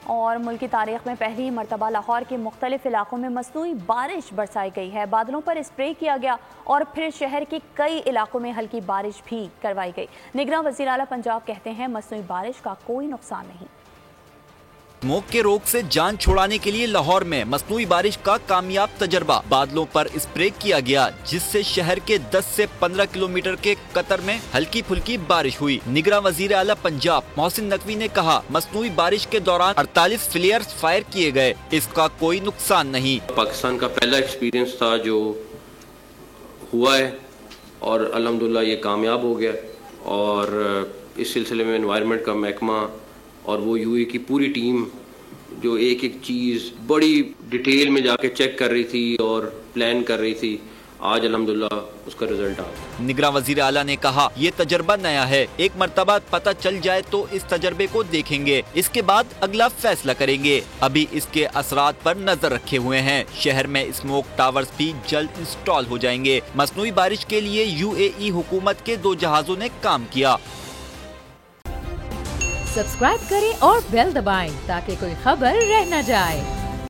اور ملک کی تاریخ میں پہلی مرتبہ لاہور کے مختلف علاقوں میں مصنوعی بارش برسائی گئی ہے۔ بادلوں پر اسپرے کیا گیا اور پھر شہر کے کئی علاقوں میں ہلکی بارش بھی کروائی گئی۔ نگراں وزیر اعلیٰ پنجاب کہتے ہیں مصنوعی بارش کا کوئی نقصان نہیں۔ اسموگ کے روگ سے جان چھڑانے کے لیے لاہور میں مصنوعی بارش کا کامیاب تجربہ، بادلوں پر اسپرے کیا گیا جس سے شہر کے 10 سے 15 کلومیٹر کے قطر میں ہلکی پھلکی بارش ہوئی۔ نگراں وزیر اعلیٰ پنجاب محسن نقوی نے کہا مصنوعی بارش کے دوران 48 فلیئرز فائر کیے گئے، اس کا کوئی نقصان نہیں۔ پاکستان کا پہلا ایکسپیرینس تھا جو ہوا ہے اور الحمدللہ یہ کامیاب ہو گیا، اور اس سلسلے میں انوائرمنٹ کا محکمہ اور وہ یو اے کی پوری ٹیم جو ایک ایک چیز بڑی ڈیٹیل میں جا کے چیک کر رہی تھی اور پلان کر رہی تھی، آج الحمدللہ اس کا رزلٹ آ گیا۔ نگراں وزیر اعلیٰ نے کہا یہ تجربہ نیا ہے، ایک مرتبہ پتہ چل جائے تو اس تجربے کو دیکھیں گے، اس کے بعد اگلا فیصلہ کریں گے۔ ابھی اس کے اثرات پر نظر رکھے ہوئے ہیں۔ شہر میں اسموک ٹاورز بھی جلد انسٹال ہو جائیں گے۔ مصنوعی بارش کے لیے UAE حکومت کے 2 جہازوں نے کام کیا۔ سبسکرائب کریں اور بیل دبائیں تاکہ کوئی خبر رہ نہ جائے۔